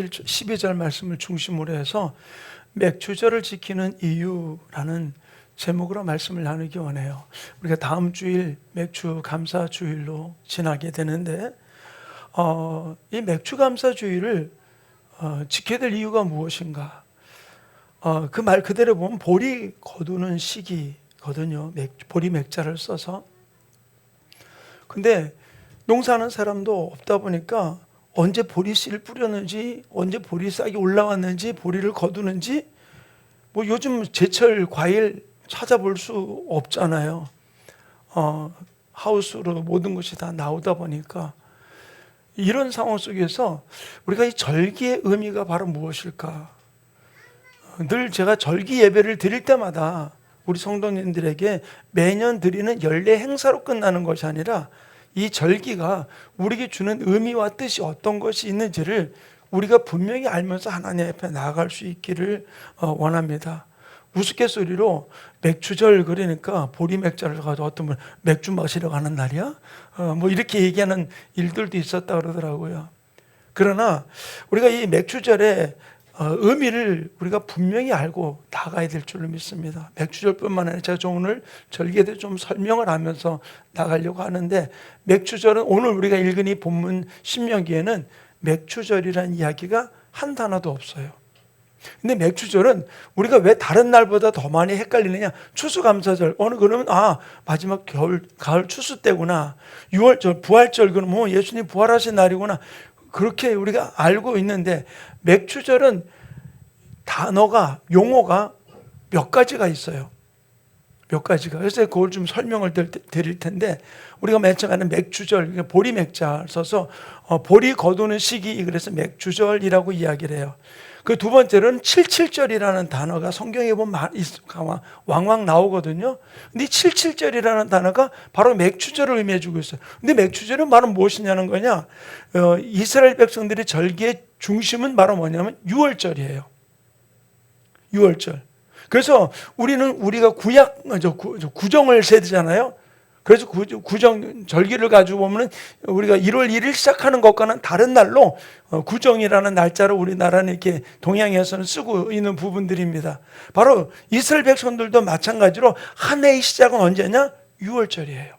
12절 말씀을 중심으로 해서 맥주절을 지키는 이유라는 제목으로 말씀을 나누기 원해요. 우리가 다음 주일 맥주 감사 주일로 지나게 되는데 이 맥주 감사 주일을 지켜야 될 이유가 무엇인가? 그 말 그대로 보면 보리 거두는 시기거든요. 보리 맥자를 써서. 근데 농사하는 사람도 없다 보니까 언제 보리씨를 뿌렸는지, 언제 보리싹이 올라왔는지, 보리를 거두는지, 뭐 요즘 제철 과일 찾아볼 수 없잖아요. 하우스로 모든 것이 다 나오다 보니까 이런 상황 속에서 우리가 이 절기의 의미가 바로 무엇일까? 늘 제가 절기 예배를 드릴 때마다 우리 성도님들에게 매년 드리는 연례 행사로 끝나는 것이 아니라 이 절기가 우리에게 주는 의미와 뜻이 어떤 것이 있는지를 우리가 분명히 알면서 하나님 앞에 나아갈 수 있기를 원합니다. 우스갯소리로 맥주절 그러니까 보리 맥자를 가지고 어떤 분 맥주 마시러 가는 날이야? 뭐 이렇게 얘기하는 일들도 있었다 그러더라고요. 그러나 우리가 이 맥주절에 의미를 우리가 분명히 알고 나가야 될 줄로 믿습니다. 맥주절뿐만 아니라 제가 오늘 절기에 대해 좀 설명을 하면서 나가려고 하는데, 맥주절은 오늘 우리가 읽은 이 본문 신명기에는 맥주절이라는 이야기가 한 단어도 없어요. 근데 맥주절은 우리가 왜 다른 날보다 더 많이 헷갈리느냐? 추수감사절, 그러면 마지막 가을 추수 때구나. 6월절, 부활절, 그러면 예수님 부활하신 날이구나. 그렇게 우리가 알고 있는데, 맥주절은 단어가, 용어가 몇 가지가 있어요. 몇 가지가. 그래서 그걸 좀 설명을 드릴 텐데, 우리가 맨 처음에 하는 맥주절, 보리 맥자 써서 보리 거두는 시기, 그래서 맥주절이라고 이야기를 해요. 그 두 번째로는 77절이라는 단어가 성경에 보면 왕왕 나오거든요. 근데 이 77절이라는 단어가 바로 맥주절을 의미해주고 있어요. 근데 맥주절은 바로 무엇이냐는 거냐? 이스라엘 백성들의 절기의 중심은 바로 뭐냐면 6월절이에요. 6월절. 그래서 우리가 구정을 세대잖아요. 그래서 구정 절기를 가지고 보면 우리가 1월 1일 시작하는 것과는 다른 날로 구정이라는 날짜를 우리나라는 이렇게 동양에서는 쓰고 있는 부분들입니다. 바로 이스라엘 백성들도 마찬가지로 한 해의 시작은 언제냐? 6월절이에요.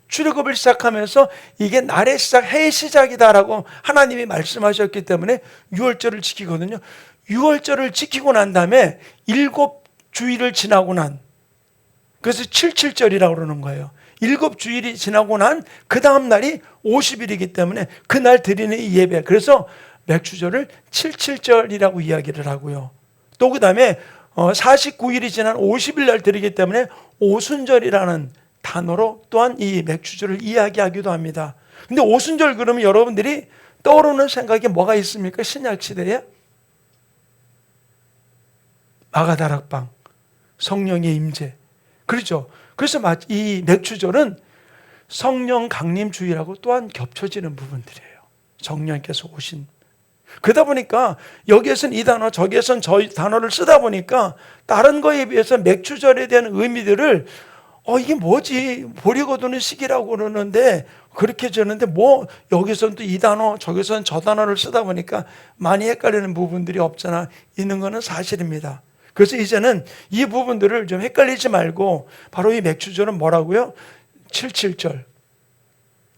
출애굽을 시작하면서 이게 날의 시작, 해의 시작이다라고 하나님이 말씀하셨기 때문에 6월절을 지키거든요. 6월절을 지키고 난 다음에 7주일을 지나고 난, 그래서 77절이라고 그러는 거예요. 7주일이 지나고 난 그 다음 날이 50일이기 때문에 그날 드리는 이 예배, 그래서 맥주절을 77절이라고 이야기를 하고요. 또 그 다음에 49일이 지난 50일 날 드리기 때문에 오순절이라는 단어로 또한 이 맥주절을 이야기하기도 합니다. 근데 오순절 그러면 여러분들이 떠오르는 생각이 뭐가 있습니까? 신약시대에 마가다락방, 성령의 임재, 그렇죠. 그래서 이 맥주절은 성령 강림주의라고 또한 겹쳐지는 부분들이에요. 성령께서 오신. 그러다 보니까 여기에서는 이 단어, 저기에서는 저 단어를 쓰다 보니까 다른 거에 비해서 맥주절에 대한 의미들을 이게 뭐지? 보리 거두는 시기라고 그러는데 그렇게 저는데 여기서는 또 이 단어, 저기서는 저 단어를 쓰다 보니까 많이 헷갈리는 부분들이 없잖아 있는 거는 사실입니다. 그래서 이제는 이 부분들을 좀 헷갈리지 말고 바로 이 맥주절은 뭐라고요? 77절,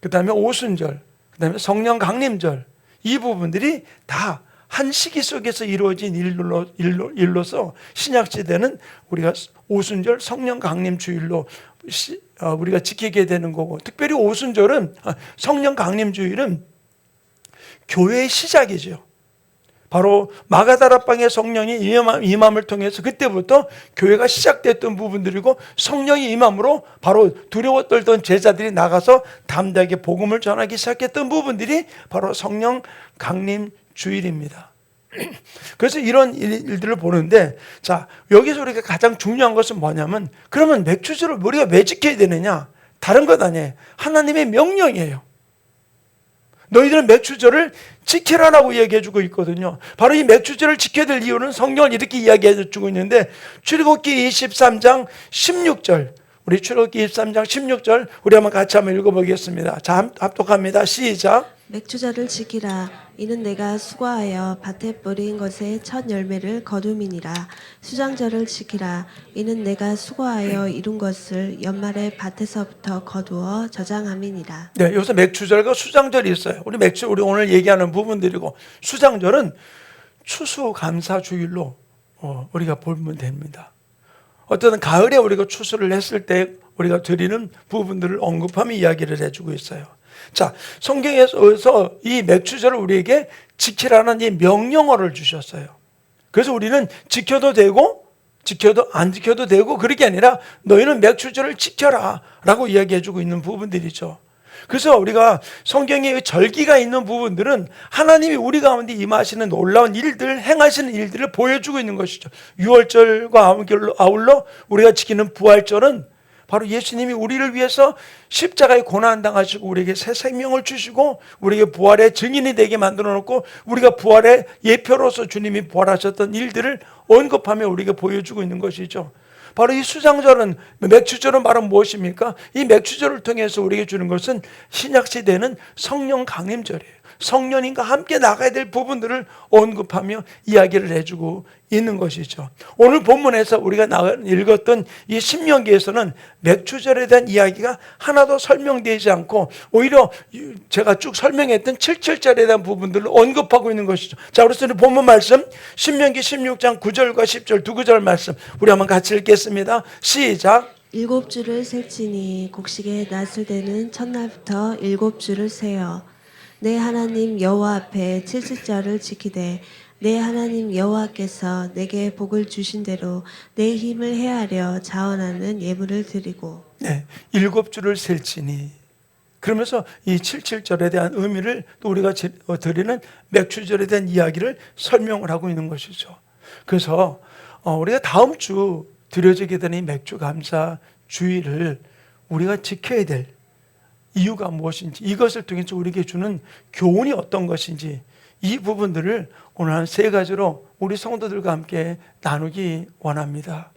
그 다음에 오순절, 그 다음에 성령 강림절, 이 부분들이 다 한 시기 속에서 이루어진 일로서 신약시대는 우리가 오순절 성령 강림주일로 우리가 지키게 되는 거고, 특별히 오순절은 성령 강림주일은 교회의 시작이죠. 바로 마가다락방의 성령이 임함을 통해서 그때부터 교회가 시작됐던 부분들이고, 성령이 임함으로 바로 두려워 떨던 제자들이 나가서 담대하게 복음을 전하기 시작했던 부분들이 바로 성령 강림 주일입니다. 그래서 이런 일들을 보는데, 자, 여기서 우리가 가장 중요한 것은 뭐냐면, 그러면 맥주절을 우리가 왜 지켜야 되느냐? 다른 것 아니에요. 하나님의 명령이에요. 너희들은 맥주절을 지키라라고 얘기해주고 있거든요. 바로 이 맥주절을 지켜야 될 이유는 성경을 이렇게 이야기해주고 있는데, 출애굽기 23장 16절, 우리 출애굽기 23장 16절 우리 한번 같이 한번 읽어보겠습니다. 자, 합독합니다. 시작. 맥주절을 지키라. 이는 내가 수고하여 밭에 뿌린 것의 첫 열매를 거둠이니라. 수장절을 지키라. 이는 내가 수고하여 이룬 것을 연말에 밭에서부터 거두어 저장함이니라. 네, 여기서 맥주절과 수장절이 있어요. 우리 오늘 얘기하는 부분들이고, 수장절은 추수감사주일로 우리가 보면 됩니다. 어떤 가을에 우리가 추수를 했을 때 우리가 드리는 부분들을 언급하며 이야기를 해주고 있어요. 자, 성경에서 이 맥주절을 우리에게 지키라는 이 명령어를 주셨어요. 그래서 우리는 지켜도 되고 지켜도 안 지켜도 되고, 그렇게 아니라 너희는 맥주절을 지켜라 라고 이야기해주고 있는 부분들이죠. 그래서 우리가 성경에 절기가 있는 부분들은 하나님이 우리 가운데 임하시는 놀라운 일들, 행하시는 일들을 보여주고 있는 것이죠. 유월절과 아울러 우리가 지키는 부활절은 바로 예수님이 우리를 위해서 십자가에 고난당하시고 우리에게 새 생명을 주시고 우리에게 부활의 증인이 되게 만들어 놓고, 우리가 부활의 예표로서 주님이 부활하셨던 일들을 언급하며 우리에게 보여주고 있는 것이죠. 바로 이 수장절은, 맥주절은 바로 무엇입니까? 이 맥주절을 통해서 우리에게 주는 것은 신약시대는 성령 강림절이에요. 성령님과 함께 나가야 될 부분들을 언급하며 이야기를 해주고 있는 것이죠. 오늘 본문에서 우리가 읽었던 이 신명기에서는 맥주절에 대한 이야기가 하나도 설명되지 않고 오히려 제가 쭉 설명했던 77절에 대한 부분들을 언급하고 있는 것이죠. 자, 그래서 본문 말씀 신명기 16장 9절과 10절 두 구절 말씀 우리 한번 같이 읽겠습니다. 시작. 7주를 셀지니 곡식의 낫을 되는 첫날부터 7주를 세어 내 하나님 여호와 앞에 7주절을 지키되 내 하나님 여호와께서 내게 복을 주신 대로 내 힘을 헤아려 자원하는 예물을 드리고. 네, 7주를 셀지니, 그러면서 이 77절에 대한 의미를 또 우리가 드리는 맥주절에 대한 이야기를 설명을 하고 있는 것이죠. 그래서 우리가 다음 주 드려지게 되는 이 맥주 감사 주일을 우리가 지켜야 될 이유가 무엇인지, 이것을 통해서 우리에게 주는 교훈이 어떤 것인지, 이 부분들을 오늘 한 3가지로 우리 성도들과 함께 나누기 원합니다.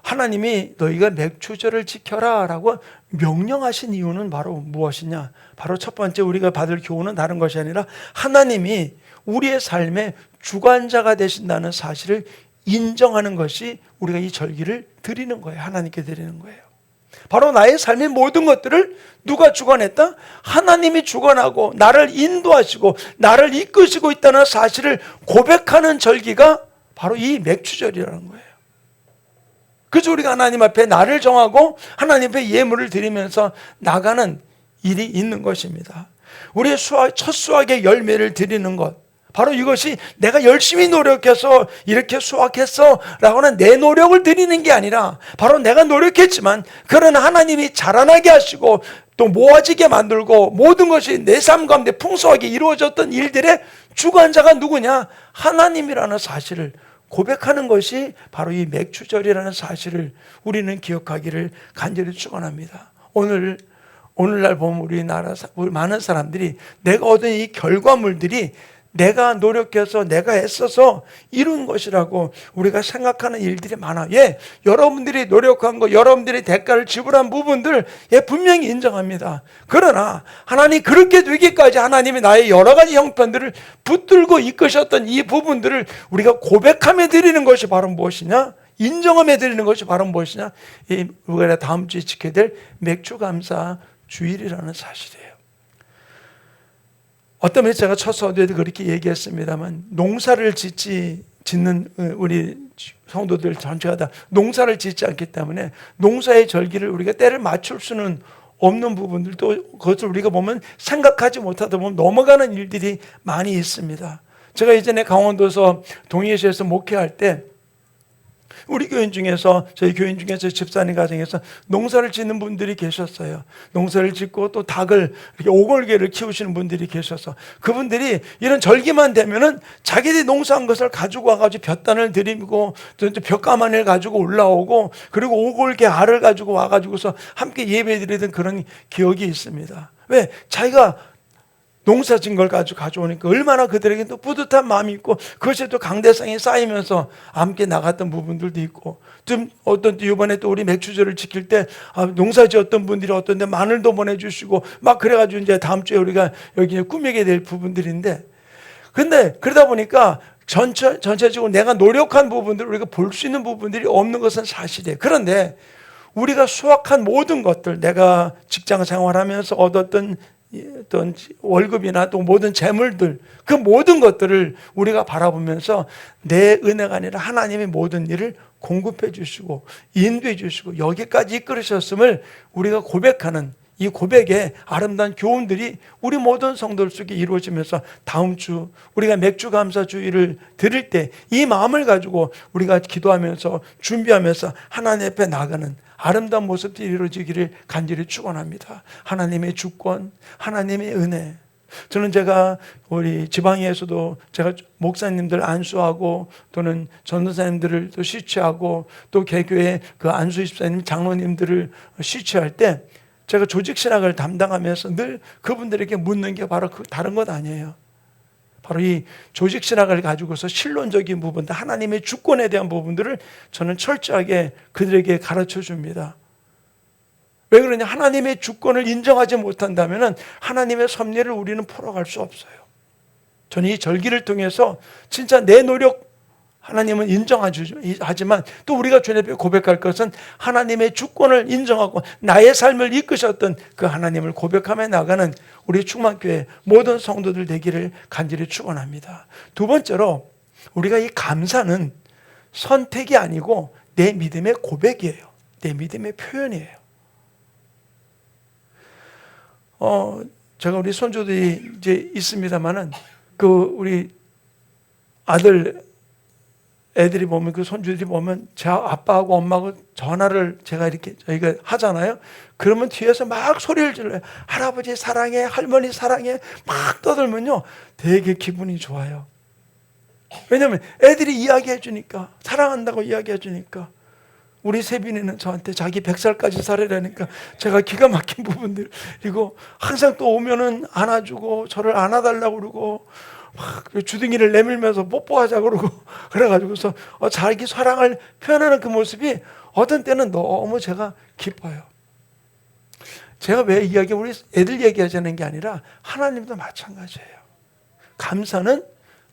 하나님이 너희가 맥주절을 지켜라 라고 명령하신 이유는 바로 무엇이냐? 바로 첫 번째 우리가 받을 교훈은 다른 것이 아니라 하나님이 우리의 삶의 주관자가 되신다는 사실을 인정하는 것이 우리가 이 절기를 드리는 거예요. 하나님께 드리는 거예요. 바로 나의 삶의 모든 것들을 누가 주관했다? 하나님이 주관하고 나를 인도하시고 나를 이끄시고 있다는 사실을 고백하는 절기가 바로 이 맥주절이라는 거예요. 그래서 우리가 하나님 앞에 나를 정하고 하나님 앞에 예물을 드리면서 나가는 일이 있는 것입니다. 우리의 첫 수확의 열매를 드리는 것, 바로 이것이 내가 열심히 노력해서 이렇게 수확했어 라고 하는 내 노력을 드리는 게 아니라, 바로 내가 노력했지만 그런 하나님이 자라나게 하시고 또 모아지게 만들고 모든 것이 내 삶 가운데 풍성하게 이루어졌던 일들의 주관자가 누구냐? 하나님이라는 사실을 고백하는 것이 바로 이 맥주절이라는 사실을 우리는 기억하기를 간절히 축원합니다. 오늘날 보면 우리나라 많은 사람들이 내가 얻은 이 결과물들이 내가 노력해서 내가 애써서 이룬 것이라고 우리가 생각하는 일들이 많아. 예, 여러분들이 노력한 거, 여러분들이 대가를 지불한 부분들 분명히 인정합니다. 그러나 하나님 그렇게 되기까지 하나님이 나의 여러 가지 형편들을 붙들고 이끄셨던 이 부분들을 우리가 고백하며 드리는 것이 바로 무엇이냐? 인정하며 드리는 것이 바로 무엇이냐? 우리가 다음 주에 지켜야 될 맥주감사 주일이라는 사실이에요. 어떤 분이 제가 첫 서두에도 그렇게 얘기했습니다만, 농사를 짓는 우리 성도들 전체가 다 농사를 짓지 않기 때문에 농사의 절기를 우리가 때를 맞출 수는 없는 부분들도, 그것을 우리가 보면 생각하지 못하다 보면 넘어가는 일들이 많이 있습니다. 제가 이전에 강원도에서 동해시에서 목회할 때 우리 교인 중에서, 저희 교인 중에서 집사님 가정에서 농사를 짓는 분들이 계셨어요. 농사를 짓고 또 닭을, 이렇게 오골개를 키우시는 분들이 계셔서 그분들이 이런 절기만 되면은 자기들이 농사한 것을 가지고 와가지고 볕단을 드리고 또 볕가마니를 가지고 올라오고, 그리고 오골개 알을 가지고 와가지고서 함께 예배 드리던 그런 기억이 있습니다. 왜? 자기가 농사진 걸 가져오니까 얼마나 그들에게 또 뿌듯한 마음이 있고, 그것이 또 강대상이 쌓이면서 함께 나갔던 부분들도 있고, 좀 어떤 때 이번에 또 우리 맥주절을 지킬 때 농사 지었던 분들이 어떤 데 마늘도 보내주시고 막 그래가지고 이제 다음 주에 우리가 여기 꾸미게 될 부분들인데, 근데 그러다 보니까 전체적으로 내가 노력한 부분들을 우리가 볼 수 있는 부분들이 없는 것은 사실이에요. 그런데 우리가 수확한 모든 것들, 내가 직장 생활하면서 얻었던 어떤 월급이나 또 모든 재물들, 그 모든 것들을 우리가 바라보면서 내 은혜가 아니라 하나님의 모든 일을 공급해 주시고 인도해 주시고 여기까지 이끌으셨음을 우리가 고백하는 이 고백의 아름다운 교훈들이 우리 모든 성도들 속에 이루어지면서 다음 주 우리가 맥주 감사 주일을 드릴 때 이 마음을 가지고 우리가 기도하면서 준비하면서 하나님 앞에 나가는 아름다운 모습들이 이루어지기를 간절히 축원합니다. 하나님의 주권, 하나님의 은혜. 저는 제가 우리 지방에서도 제가 목사님들 안수하고 또는 전도사님들을 또 시취하고 또 개교의 그 안수 집사님 장로님들을 시취할 때 제가 조직 신학을 담당하면서 늘 그분들에게 묻는 게 바로 다른 것 아니에요. 바로 이 조직 신학을 가지고서 실론적인 부분들, 하나님의 주권에 대한 부분들을 저는 철저하게 그들에게 가르쳐 줍니다. 왜 그러냐? 하나님의 주권을 인정하지 못한다면 하나님의 섭리를 우리는 풀어갈 수 없어요. 저는 이 절기를 통해서 진짜 내 노력 하나님은 인정하지만 또 우리가 주님 앞에 고백할 것은 하나님의 주권을 인정하고 나의 삶을 이끄셨던 그 하나님을 고백하며 나가는 우리 충만교회 모든 성도들 되기를 간절히 축원합니다. 두 번째로 우리가 이 감사는 선택이 아니고 내 믿음의 고백이에요. 내 믿음의 표현이에요. 제가 우리 손주들이 이제 있습니다만은 그 우리 애들이 보면 그 손주들이 보면 제 아빠하고 엄마하고 전화를 제가 이렇게 저희가 하잖아요. 그러면 뒤에서 막 소리를 질러요. 할아버지 사랑해, 할머니 사랑해, 막 떠들면요 되게 기분이 좋아요. 왜냐하면 애들이 이야기해 주니까, 사랑한다고 이야기해 주니까. 우리 세빈이는 저한테 자기 100살까지 살으라니까 제가 기가 막힌 부분들, 그리고 항상 또 오면은 안아주고 저를 안아달라고 그러고 막 주둥이를 내밀면서 뽀뽀하자고 그러고 그래가지고서 자기 사랑을 표현하는 그 모습이 어떤 때는 너무 제가 기뻐요. 제가 왜 우리 애들 얘기하자는 게 아니라 하나님도 마찬가지예요. 감사는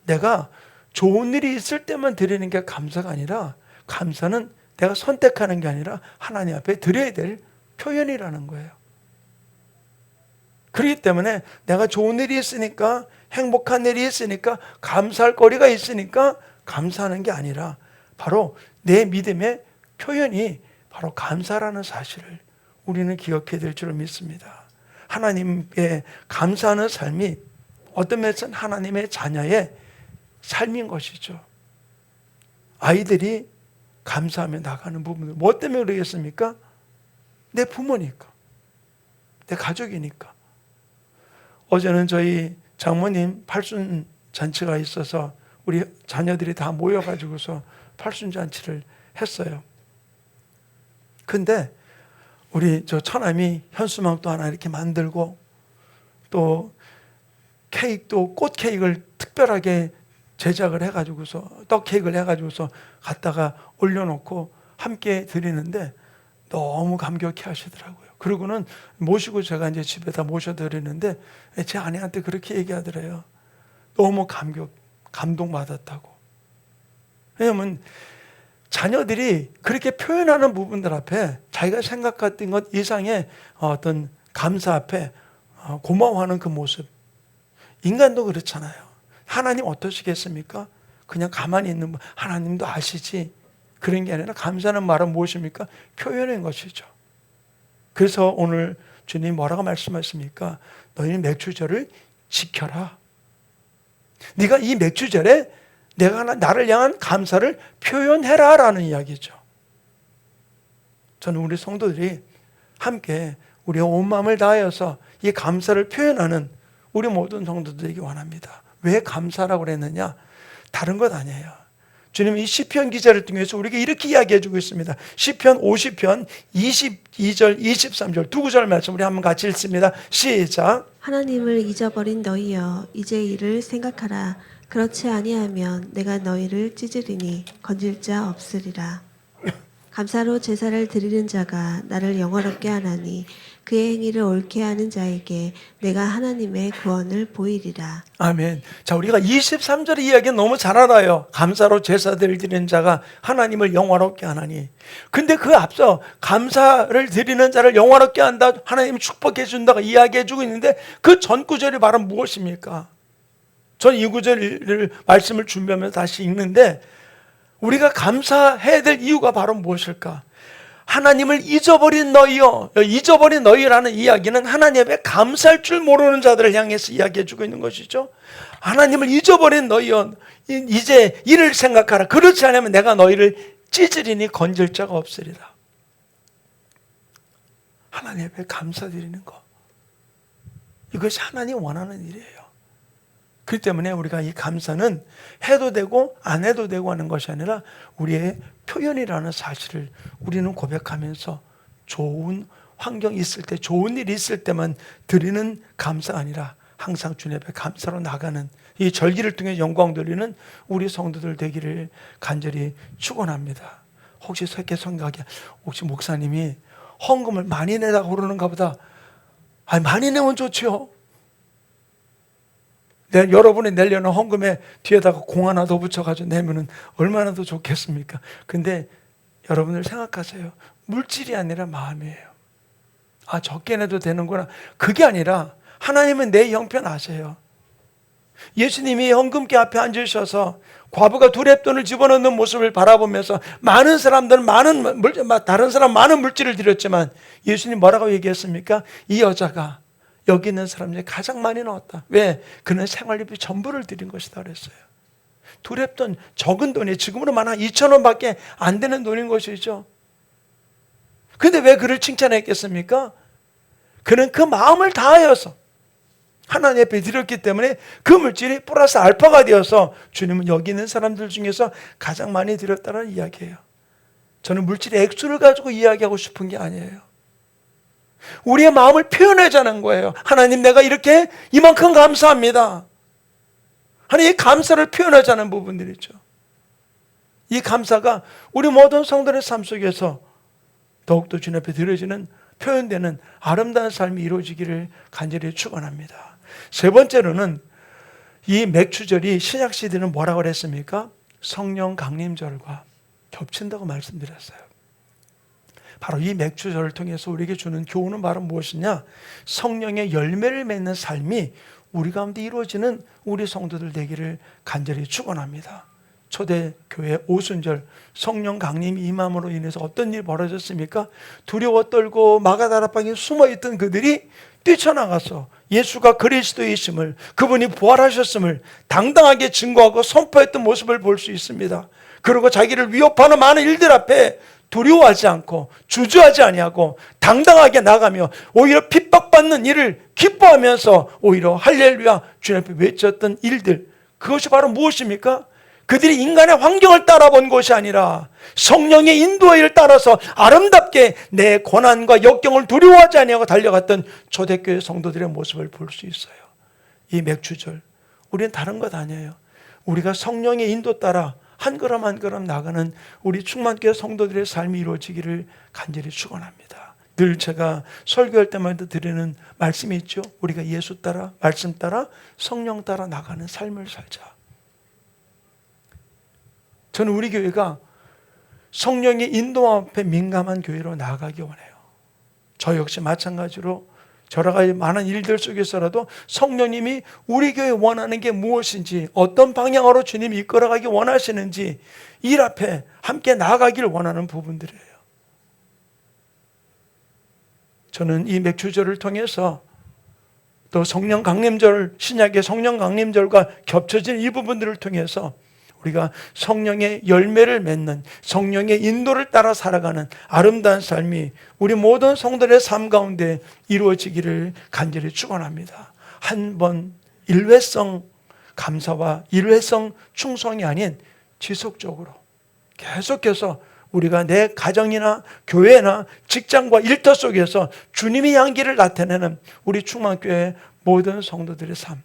내가 좋은 일이 있을 때만 드리는 게 감사가 아니라, 감사는 내가 선택하는 게 아니라 하나님 앞에 드려야 될 표현이라는 거예요. 그렇기 때문에 내가 좋은 일이 있으니까, 행복한 일이 있으니까, 감사할 거리가 있으니까 감사하는 게 아니라 바로 내 믿음의 표현이 바로 감사라는 사실을 우리는 기억해야 될 줄을 믿습니다. 하나님께 감사하는 삶이 어떤 면에서는 하나님의 자녀의 삶인 것이죠. 아이들이 감사하며 나가는 부분들, 뭐 때문에 그러겠습니까? 내 부모니까, 내 가족이니까. 어제는 저희 장모님 팔순 잔치가 있어서 우리 자녀들이 다 모여가지고서 팔순 잔치를 했어요. 근데 우리 저 처남이 현수막도 하나 이렇게 만들고 또 케이크도 꽃 케이크를 특별하게 제작을 해가지고서 떡 케이크를 해가지고서 갖다가 올려놓고 함께 드리는데 너무 감격해 하시더라고요. 그리고는 모시고 제가 이제 집에다 모셔드리는데 제 아내한테 그렇게 얘기하더래요. 너무 감동받았다고. 왜냐면 자녀들이 그렇게 표현하는 부분들 앞에 자기가 생각했던 것 이상의 어떤 감사 앞에 고마워하는 그 모습. 인간도 그렇잖아요. 하나님 어떠시겠습니까? 그냥 가만히 있는 분, 하나님도 아시지. 그런 게 아니라 감사하는 말은 무엇입니까? 표현인 것이죠. 그래서 오늘 주님 뭐라고 말씀하십니까? 너희는 맥주절을 지켜라. 네가 이 맥주절에 내가 나를 향한 감사를 표현해라 라는 이야기죠. 저는 우리 성도들이 함께 우리의 온 마음을 다하여서 이 감사를 표현하는 우리 모든 성도들에게 원합니다. 왜 감사라고 그랬느냐? 다른 것 아니에요. 주님이 이 시편 기자를 통해서 우리에게 이렇게 이야기해 주고 있습니다. 시편 50편 22절 23절 두 구절 말씀 우리 한번 같이 읽습니다. 시작. 하나님을 잊어버린 너희여 이제 이를 생각하라. 그렇지 아니하면 내가 너희를 찢으리니 건질 자 없으리라. 감사로 제사를 드리는 자가 나를 영화롭게 하나니 그의 행위를 옳게 하는 자에게 내가 하나님의 구원을 보이리라. 아멘. 자, 우리가 23절의 이야기는 너무 잘 알아요. 감사로 제사를 드리는 자가 하나님을 영화롭게 하나니. 근데 그 앞서 감사를 드리는 자를 영화롭게 한다, 하나님 축복해 준다고 이야기해 주고 있는데 그 전 구절이 바로 무엇입니까? 전 이 구절을 말씀을 준비하면서 다시 읽는데 우리가 감사해야 될 이유가 바로 무엇일까? 하나님을 잊어버린 너희요. 잊어버린 너희라는 이야기는 하나님 앞에 감사할 줄 모르는 자들을 향해서 이야기해 주고 있는 것이죠. 하나님을 잊어버린 너희요. 이제 이를 생각하라. 그렇지 않으면 내가 너희를 찢으리니 건질 자가 없으리라. 하나님 앞에 감사드리는 것. 이것이 하나님이 원하는 일이에요. 그렇기 때문에 우리가 이 감사는 해도 되고 안 해도 되고 하는 것이 아니라 우리의 표현이라는 사실을 우리는 고백하면서 좋은 환경이 있을 때, 좋은 일이 있을 때만 드리는 감사가 아니라 항상 주님 앞에 감사로 나가는 이 절기를 통해 영광 돌리는 우리 성도들 되기를 간절히 축원합니다. 혹시 새끼 생각에 혹시 목사님이 헌금을 많이 내라고 그러는가 보다. 아니, 많이 내면 좋지요. 여러분이 내려는 헌금에 뒤에다가 공 하나 더 붙여가지고 내면은 얼마나 더 좋겠습니까? 근데 여러분들 생각하세요. 물질이 아니라 마음이에요. 아, 적게 내도 되는구나. 그게 아니라 하나님은 내 형편 아세요. 예수님이 헌금기 앞에 앉으셔서 과부가 두 렙돈을 집어넣는 모습을 바라보면서 많은 사람들은 다른 사람 많은 물질을 드렸지만 예수님 뭐라고 얘기했습니까? 이 여자가 여기 있는 사람 중에 가장 많이 넣었다. 왜? 그는 생활비비 전부를 드린 것이다 그랬어요. 두 렙돈 적은 돈이 지금으로 한 2,000원밖에 안 되는 돈인 것이죠. 근데 왜 그를 칭찬했겠습니까? 그는 그 마음을 다하여서 하나님 앞에 드렸기 때문에 그 물질이 플러스 알파가 되어서 주님은 여기 있는 사람들 중에서 가장 많이 드렸다는 이야기예요. 저는 물질의 액수를 가지고 이야기하고 싶은 게 아니에요. 우리의 마음을 표현하자는 거예요. 하나님, 내가 이렇게 이만큼 감사합니다. 하나님, 이 감사를 표현하자는 부분들이죠. 이 감사가 우리 모든 성도의 삶 속에서 더욱더 주님 앞에 드려지는 표현되는 아름다운 삶이 이루어지기를 간절히 축원합니다. 세 번째로는 이 맥추절이 신약 시대는 뭐라고 그랬습니까? 성령 강림절과 겹친다고 말씀드렸어요. 바로 이 맥주절을 통해서 우리에게 주는 교훈은 바로 무엇이냐? 성령의 열매를 맺는 삶이 우리 가운데 이루어지는 우리 성도들 되기를 간절히 축원합니다. 초대교회 오순절 성령 강림이 임함으로 인해서 어떤 일이 벌어졌습니까? 두려워 떨고 마가다라방에 숨어있던 그들이 뛰쳐나가서 예수가 그리스도이심을, 그분이 부활하셨음을 당당하게 증거하고 선포했던 모습을 볼 수 있습니다. 그리고 자기를 위협하는 많은 일들 앞에 두려워하지 않고 주저하지 아니하고 당당하게 나가며 오히려 핍박받는 일을 기뻐하면서 오히려 할렐루야 주님 앞에 외쳤던 일들, 그것이 바로 무엇입니까? 그들이 인간의 환경을 따라본 것이 아니라 성령의 인도를 따라서 아름답게 내 고난과 역경을 두려워하지 아니하고 달려갔던 초대교회 성도들의 모습을 볼 수 있어요. 이 맥주절, 우리는 다른 것 아니에요. 우리가 성령의 인도 따라 한 걸음 한 걸음 나가는 우리 충만교회 성도들의 삶이 이루어지기를 간절히 축원합니다. 늘 제가 설교할 때마다 드리는 말씀이 있죠. 우리가 예수 따라, 말씀 따라, 성령 따라 나가는 삶을 살자. 저는 우리 교회가 성령의 인도 앞에 민감한 교회로 나아가기 원해요. 저 역시 마찬가지로 여러 가지 많은 일들 속에서라도 성령님이 우리 교회 원하는 게 무엇인지, 어떤 방향으로 주님이 이끌어가기 원하시는지 일 앞에 함께 나아가기를 원하는 부분들이에요. 저는 이 맥주절을 통해서 또 성령 강림절, 신약의 성령 강림절과 겹쳐진 이 부분들을 통해서 우리가 성령의 열매를 맺는, 성령의 인도를 따라 살아가는 아름다운 삶이 우리 모든 성도들의 삶 가운데 이루어지기를 간절히 축원합니다. 한 번 일회성 감사와 일회성 충성이 아닌 지속적으로 계속해서 우리가 내 가정이나 교회나 직장과 일터 속에서 주님의 향기를 나타내는 우리 충만교회 모든 성도들의 삶,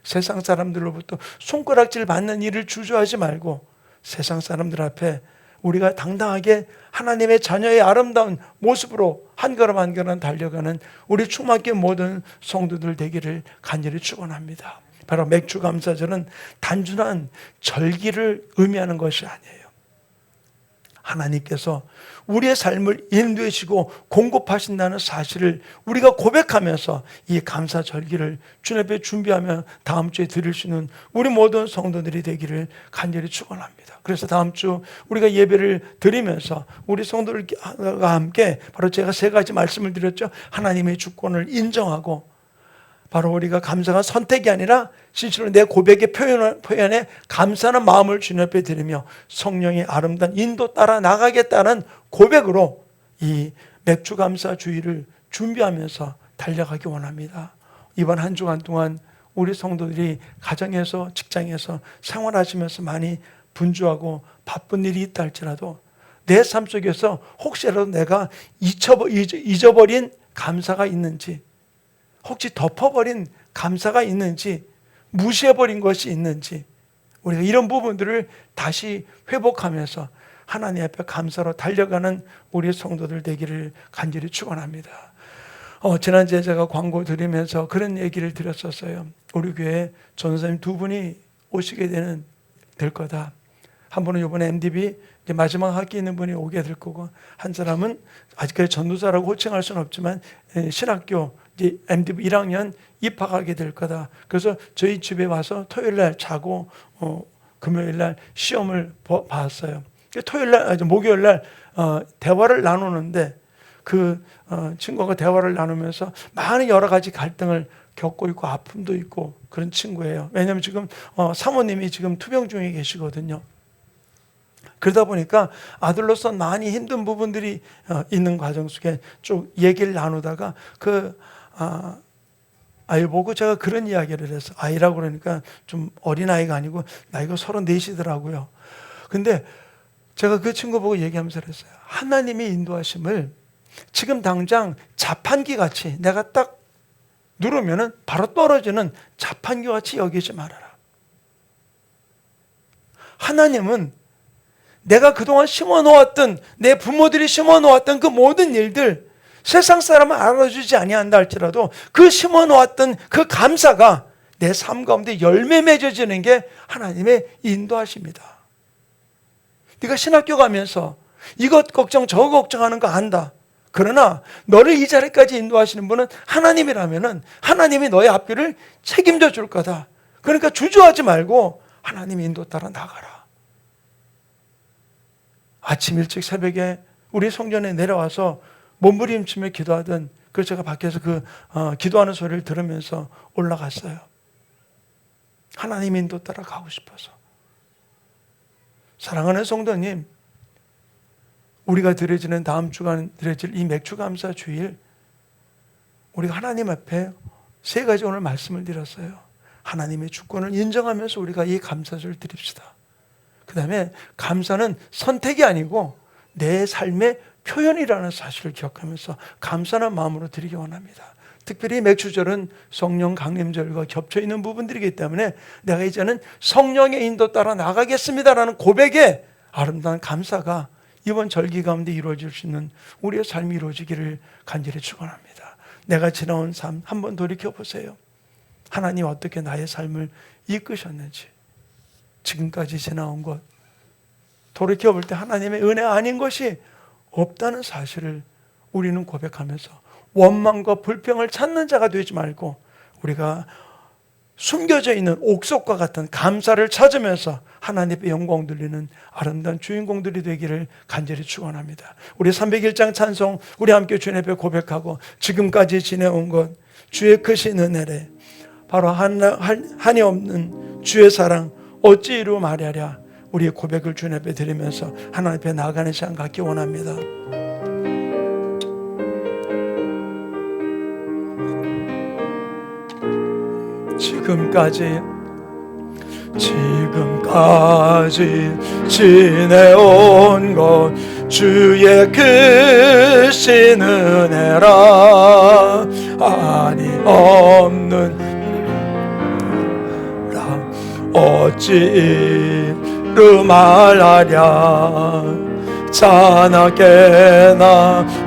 세상 사람들로부터 손가락질 받는 일을 주저하지 말고 세상 사람들 앞에 우리가 당당하게 하나님의 자녀의 아름다운 모습으로 한 걸음 한 걸음 달려가는 우리 충만교회 모든 성도들 되기를 간절히 축원합니다. 바로 맥주 감사절은 단순한 절기를 의미하는 것이 아니에요. 하나님께서 우리의 삶을 인도하시고 공급하신다는 사실을 우리가 고백하면서 이 감사 절기를 주님 앞에 준비하며 다음 주에 드릴 수 있는 우리 모든 성도들이 되기를 간절히 축원합니다. 그래서 다음 주 우리가 예배를 드리면서 우리 성도들과 함께 바로 제가 세 가지 말씀을 드렸죠. 하나님의 주권을 인정하고 바로 우리가 감사가 선택이 아니라 실제로 내 고백의 표현에 감사하는 마음을 주님 앞에 드리며 성령의 아름다운 인도 따라 나가겠다는 고백으로 이 맥주 감사 주일을 준비하면서 달려가기 원합니다. 이번 한 주간 동안 우리 성도들이 가정에서 직장에서 생활하시면서 많이 분주하고 바쁜 일이 있다 할지라도 내 삶 속에서 혹시라도 내가 잊어버린 감사가 있는지, 혹시 덮어버린 감사가 있는지, 무시해버린 것이 있는지 우리가 이런 부분들을 다시 회복하면서 하나님 앞에 감사로 달려가는 우리 성도들 되기를 간절히 축원합니다. 지난주에 제가 광고 드리면서 그런 얘기를 드렸었어요. 우리 교회에 전도사님 두 분이 오시게 될 거다. 한 분은 이번에 MDB 이제 마지막 학기 있는 분이 오게 될 거고, 한 사람은 아직까지 전도사라고 호칭할 수는 없지만 신학교 이제 MDB 1학년 입학하게 될 거다. 그래서 저희 집에 와서 토요일 날 자고 금요일 날 시험을 봤어요. 목요일 날 대화를 나누는데 그 친구가 대화를 나누면서 많은 여러 가지 갈등을 겪고 있고 아픔도 있고 그런 친구예요. 왜냐하면 지금 사모님이 지금 투병 중에 계시거든요. 그러다 보니까 아들로서 많이 힘든 부분들이 있는 과정 속에 쭉 얘기를 나누다가 아이 보고 제가 그런 이야기를 해서, 아이라고 그러니까 좀 어린아이가 아니고 나이가 34이더라고요. 근데 제가 그 친구 보고 얘기하면서 그랬어요. 하나님의 인도하심을 지금 당장 자판기 같이 내가 딱 누르면은 바로 떨어지는 자판기 같이 여기지 말아라. 하나님은 내가 그동안 심어놓았던, 내 부모들이 심어놓았던 그 모든 일들, 세상 사람은 알아주지 아니한다 할지라도 그 심어놓았던 그 감사가 내 삶 가운데 열매 맺어지는 게 하나님의 인도하십니다. 네가 신학교 가면서 이것 걱정 저것 걱정하는 거 안다. 그러나 너를 이 자리까지 인도하시는 분은 하나님이라면은 하나님이 너의 앞길을 책임져 줄 거다. 그러니까 주저하지 말고 하나님 인도 따라 나가라. 아침 일찍 새벽에 우리 성전에 내려와서 몸부림치며 기도하던, 그래서 제가 밖에서 기도하는 소리를 들으면서 올라갔어요. 하나님 인도 따라 가고 싶어서. 사랑하는 성도님, 우리가 드려지는 다음 주간 드려질 이 맥주감사 주일, 우리가 하나님 앞에 세 가지 오늘 말씀을 드렸어요. 하나님의 주권을 인정하면서 우리가 이 감사절을 드립시다. 그 다음에 감사는 선택이 아니고 내 삶의 표현이라는 사실을 기억하면서 감사하는 마음으로 드리기 원합니다. 특별히 맥주절은 성령 강림절과 겹쳐 있는 부분들이기 때문에 내가 이제는 성령의 인도 따라 나가겠습니다라는 고백에 아름다운 감사가 이번 절기 가운데 이루어질 수 있는 우리의 삶이 이루어지기를 간절히 축원합니다. 내가 지나온 삶 한번 돌이켜보세요. 하나님 어떻게 나의 삶을 이끄셨는지, 지금까지 지나온 것 돌이켜볼 때 하나님의 은혜 아닌 것이 없다는 사실을 우리는 고백하면서 원망과 불평을 찾는 자가 되지 말고 우리가 숨겨져 있는 옥석과 같은 감사를 찾으면서 하나님의 영광 돌리는 아름다운 주인공들이 되기를 간절히 축원합니다. 우리 301장 찬송 우리 함께 주님 앞에 고백하고, 지금까지 지내온 것 주의 크신 은혜래, 바로 한이 없는 주의 사랑 어찌 이루 말하랴. 우리의 고백을 주님 앞에 드리면서 하나님 앞에 나아가는 시간 갖기 원합니다. 지금까지 지금까지 지내온 것 주의 크신 은혜라. 아니 없는 라 어찌 이루 말하랴. 자나깨나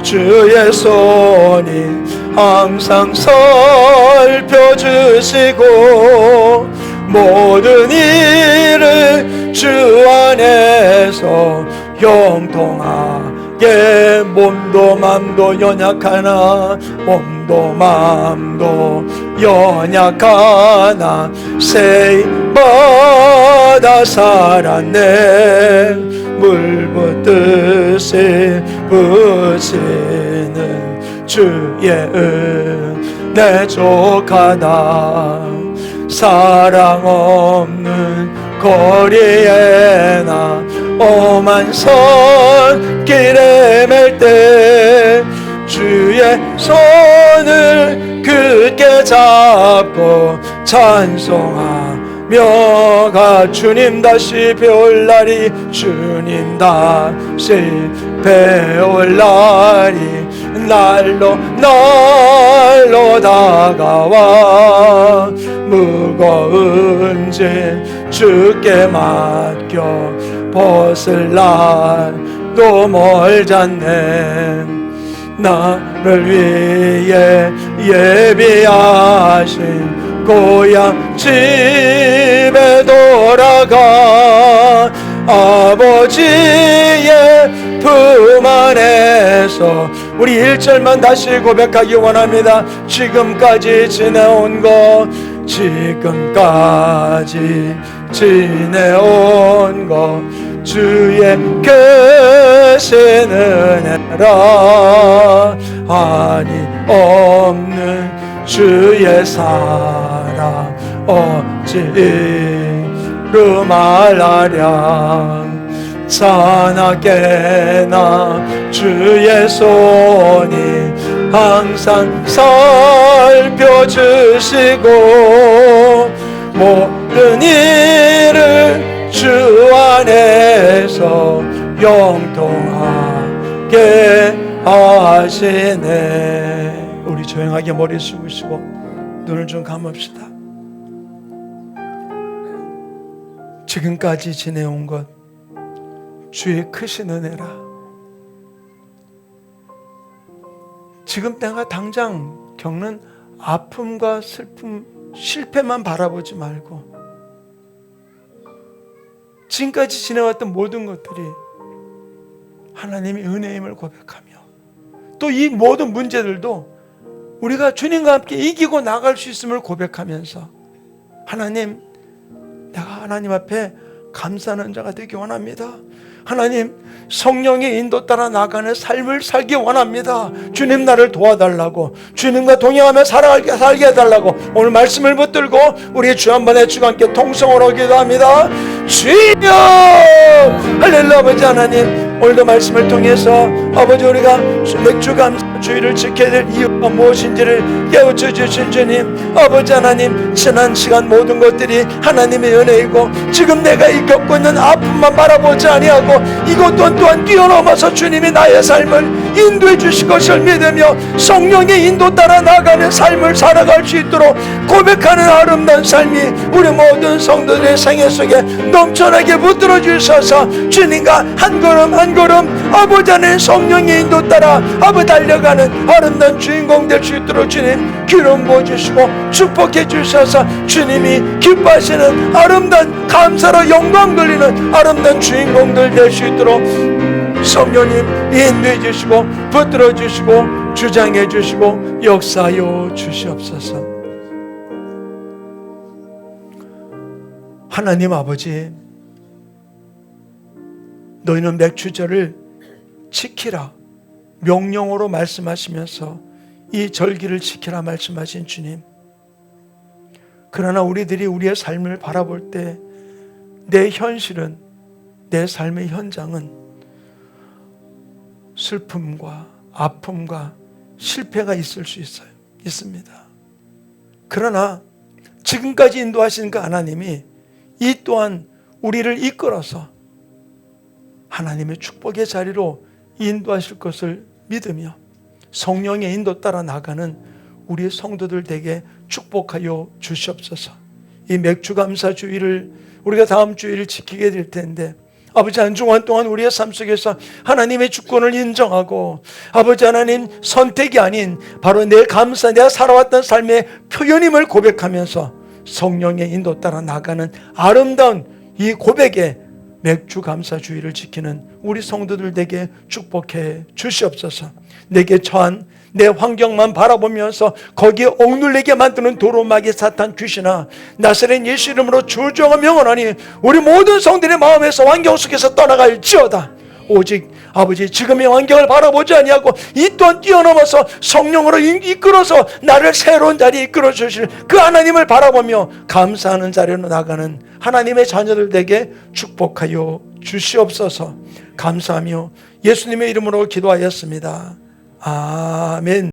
주의 손이 항상 살펴주시고 모든 일을 주 안에서 형통하게 몸도 맘도 연약하나 몸도 맘도 연약하나 세이마다 살았네. 물 붓듯이 부시는 주의 은혜 족하다. 사랑 없는 거리에나 험한 손길에 맬 때 주의 손을 굳게 잡고 찬송하며 가. 주님 다시 배울 날이 주님 다시 배울 날이 날로 다가와. 무거운 짐 주께 맡겨 벗을 날도 멀잖네. 나를 위해 예비하신 고향 집에 돌아가 아버지의 품 안에서. 우리 1절만 다시 고백하기 원합니다. 지금까지 지내온 것 지금까지 지내온 것 주의 크신 은혜라. 아니 없는 주의 사랑 어찌로 말하랴. 자나깨나 주의 손이 항상 살펴주시고 모든 일을 주 안에서 영통하게 하시네. 우리 조용하게 머리 숙이시고 눈을 좀 감읍시다. 지금까지 지내온 것 주의 크신 은혜라. 지금 내가 당장 겪는 아픔과 슬픔, 실패만 바라보지 말고 지금까지 지내왔던 모든 것들이 하나님의 은혜임을 고백하며 또 이 모든 문제들도 우리가 주님과 함께 이기고 나갈 수 있음을 고백하면서 하나님, 내가 하나님 앞에 감사하는 자가 되기 원합니다. 하나님, 성령의 인도 따라 나가는 삶을 살기 원합니다. 주님 나를 도와달라고, 주님과 동행하며 살게 해달라고 오늘 말씀을 붙들고 우리 주 한 번에 주가 함께 통성으로 기도합니다. 주여! 할렐루야. 아버지 하나님, 오늘도 말씀을 통해서 아버지 우리가 맥주 감사 주의를 지켜야 될 이유가 무엇인지를 깨우쳐 주신 주님, 아버지 하나님, 지난 시간 모든 것들이 하나님의 은혜이고 지금 내가 겪고 있는 아픔만 바라보지 아니하고 이것 또한 뛰어넘어서 주님이 나의 삶을 인도해 주실 것을 믿으며 성령의 인도 따라 나가는 삶을 살아갈 수 있도록 고백하는 아름다운 삶이 우리 모든 성도들의 생애 속에 넘쳐나게 붙들어 주셔서 주님과 한 걸음 한 걸음 아버지 하나님 성령의 인도 따라 아버지 달려가는 아름다운 주인공 될 수 있도록 주님 기름 부어주시고 축복해 주셔서 주님이 기뻐하시는 아름다운 감사로 영광 돌리는 아름다운 주인공들 될 수 있도록 성령님 인도해 주시고 붙들어 주시고 주장해 주시고 역사하여 주시옵소서. 하나님 아버지, 너희는 맥주절을 지키라 명령으로 말씀하시면서 이 절기를 지키라 말씀하신 주님, 그러나 우리들이 우리의 삶을 바라볼 때 내 현실은, 내 삶의 현장은 슬픔과 아픔과 실패가 있을 수 있습니다. 그러나 지금까지 인도하신 그 하나님이 이 또한 우리를 이끌어서 하나님의 축복의 자리로 인도하실 것을 믿으며 성령의 인도 따라 나가는 우리의 성도들 되게 축복하여 주시옵소서. 이 맥주감사 주일을 우리가 다음 주일을 지키게 될 텐데 아버지, 한 주간 동안 우리의 삶 속에서 하나님의 주권을 인정하고 아버지 하나님, 선택이 아닌 바로 내 감사, 내가 살아왔던 삶의 표현임을 고백하면서 성령의 인도 따라 나가는 아름다운 이 고백에 맥주 감사 주의를 지키는 우리 성도들 되게 축복해 주시옵소서. 내게 처한 내 환경만 바라보면서 거기에 억눌리게 만드는 도루마귀 사탄 귀신아, 나사렛 예수 이름으로 주저하며 명언하니 우리 모든 성들의 마음에서 환경 속에서 떠나갈지어다. 오직 아버지, 지금의 환경을 바라보지 아니하고 이 또한 뛰어넘어서 성령으로 이끌어서 나를 새로운 자리에 이끌어 주실 그 하나님을 바라보며 감사하는 자리로 나가는 하나님의 자녀들에게 축복하여 주시옵소서. 감사하며 예수님의 이름으로 기도하였습니다. 아멘.